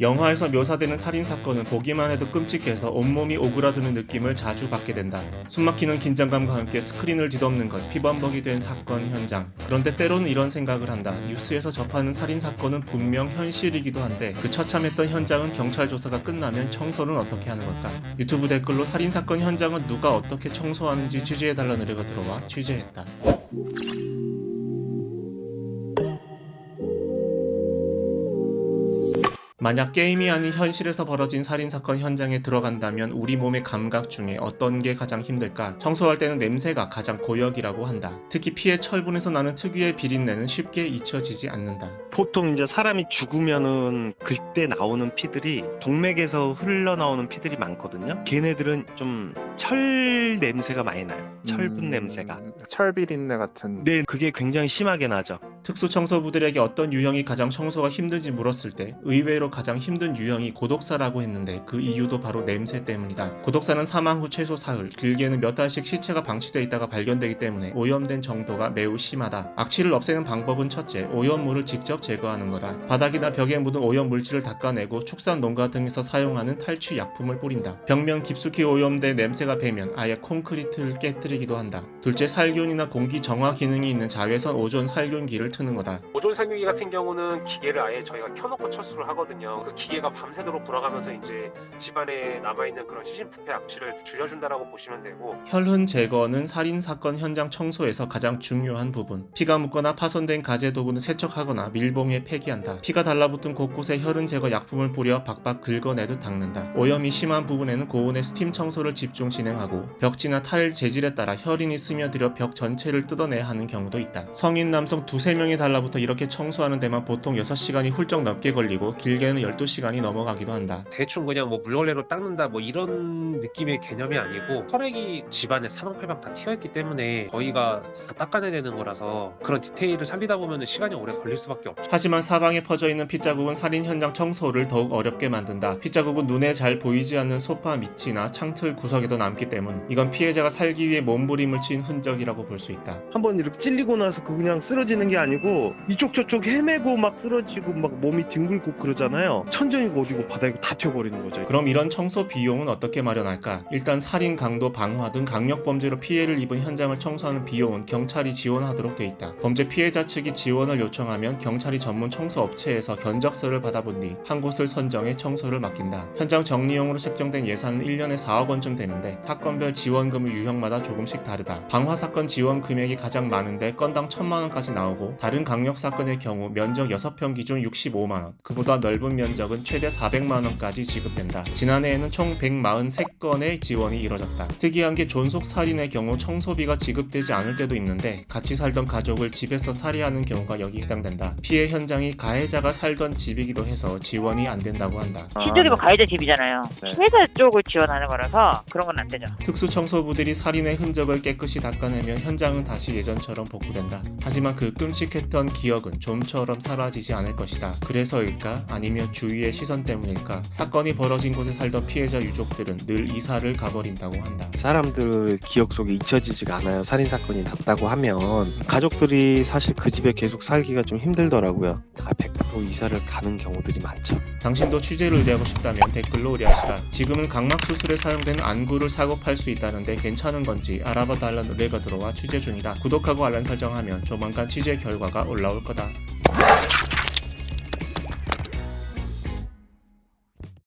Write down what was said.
영화에서 묘사되는 살인사건은 보기만 해도 끔찍해서 온몸이 오그라드는 느낌을 자주 받게 된다. 숨막히는 긴장감과 함께 스크린을 뒤덮는 것, 피범벅이 된 사건 현장. 그런데 때로는 이런 생각을 한다. 뉴스에서 접하는 살인사건은 분명 현실이기도 한데 그 처참했던 현장은 경찰 조사가 끝나면 청소는 어떻게 하는 걸까? 유튜브 댓글로 살인사건 현장은 누가 어떻게 청소하는지 취재해달라는 의뢰가 들어와 취재했다. 만약 게임이 아닌 현실에서 벌어진 살인사건 현장에 들어간다면 우리 몸의 감각 중에 어떤 게 가장 힘들까? 청소할 때는 냄새가 가장 고역이라고 한다. 특히 피해 철분에서 나는 특유의 비린내는 쉽게 잊혀지지 않는다. 보통 이제 사람이 죽으면은 그때 나오는 피들이 동맥에서 흘러나오는 피들이 많거든요. 걔네들은 좀 철 냄새가 많이 나요. 철분 냄새가. 철비린내 같은. 네, 그게 굉장히 심하게 나죠. 특수청소부들에게 어떤 유형이 가장 청소가 힘든지 물었을 때 의외로 가장 힘든 유형이 고독사라고 했는데 그 이유도 바로 냄새 때문이다. 고독사는 사망 후 최소 사흘, 길게는 몇 달씩 시체가 방치되어 있다가 발견되기 때문에 오염된 정도가 매우 심하다. 악취를 없애는 방법은 첫째, 오염물을 직접 제거하는 거다. 바닥이나 벽에 묻은 오염 물질을 닦아내고 축산 농가 등에서 사용하는 탈취 약품을 뿌린다. 벽면 깊숙이 오염된 냄새가 배면 아예 콘크리트를 깨뜨리기도 한다. 둘째, 살균이나 공기 정화 기능이 있는 자외선 오존 살균기를 트는 거다. 오존 살균기 같은 경우는 기계를 아예 저희가 켜놓고 철수를 하거든요. 그 기계가 밤새도록 돌아가면서 이제 집안에 남아있는 그런 시신 부패 악취를 줄여준다라고 보시면 되고, 혈흔 제거는 살인사건 현장 청소에서 가장 중요한 부분. 피가 묻거나 파손된 가재 도구는 세척하거나 밀봉해 폐기한다. 피가 달라붙은 곳곳에 혈흔 제거 약품을 뿌려 박박 긁어내듯 닦는다. 오염이 심한 부분에는 고온의 스팀 청소를 집중 진행하고 벽지나 타일 재질에 따라 혈흔이 스며들어 벽 전체를 뜯어내야 하는 경우도 있다. 성인 남성 두세 명이 달라붙어 이렇게 청소하는 데만 보통 6시간이 훌쩍 넘게 걸리고 길게는 12시간이 넘어가기도 한다. 대충 그냥 뭐 물걸레로 닦는다 뭐 이런 느낌의 개념이 아니고, 혈액이 집안에 사방팔방 다 튀어있기 때문에 저희가 다 닦아내야 되는 거라서 그런 디테일을 살리다 보면 시간이 오래 걸릴 수밖에 없죠. 하지만 사방에 퍼져있는 핏자국은 살인 현장 청소를 더욱 어렵게 만든다. 핏자국은 눈에 잘 보이지 않는 소파 밑이나 창틀 구석에도 남기 때문 이건 피해자가 살기 위해 몸부림을 친 흔적이라고 볼 수 있다. 한번 이렇게 찔리고 나서 그냥 쓰러지는 게 아니고 이쪽 저쪽 헤매고 막 쓰러지고 막 몸이 뒹굴고 그러잖아요. 천정이고 어디고 바닥이고 다 튀어버리는 거죠. 그럼 이런 청소 비용은 어떻게 마련할까? 일단 살인, 강도, 방화 등 강력범죄로 피해를 입은 현장을 청소하는 비용은 경찰이 지원하도록 돼 있다. 범죄 피해자 측이 지원을 요청하면 경찰이 전문 청소 업체에서 견적서를 받아본 뒤 한 곳을 선정해 청소를 맡긴다. 현장 정리용으로 책정된 예산은 1년에 4억 원쯤 되는데 사건별 지원금의 유형마다 조금씩 다르다. 방화 사건 지원 금액이 가장 많은데 건당 1,000만 원까지 나오고 다른 강력 사건의 경우 면적 6평 기준 65만 원, 그보다 넓은 면적은 최대 400만 원까지 지급된다. 지난해에는 총 143건의 지원이 이뤄졌다. 특이한 게 존속 살인의 경우 청소비가 지급되지 않을 때도 있는데 같이 살던 가족을 집에서 살해하는 경우가 여기 해당된다. 피해 현장이 가해자가 살던 집이기도 해서 지원이 안 된다고 한다. 실제로 가해자 집이잖아요. 네. 피해자 쪽을 지원하는 거라서 그런 건 안 되죠. 특수청소부들이 살인의 흔적을 깨끗이 닦아내면 현장은 다시 예전처럼 복구된다. 하지만 그 끔찍했던 기억은 좀처럼 사라지지 않을 것이다. 그래서일까? 아니면 주위의 시선 때문일까? 사건이 벌어진 곳에 살던 피해자 유족들은 늘 이사를 가버린다고 한다. 사람들 기억 속에 잊혀지지가 않아요. 살인사건이 났다고 하면 가족들이 사실 그 집에 계속 살기가 좀 힘들더라고요. 다 100% 이사를 가는 경우들이 많죠. 당신도 취재를 의뢰하고 싶다면 댓글로 의뢰하시라. 지금은 각막 수술에 사용되는 안구를 사고 팔 수 있다는데 괜찮은 건지 알아봐 달라는 의뢰가 들어와 취재 중이다. 구독하고 알람 설정하면 조만간 취재 결과가 올라올 거다.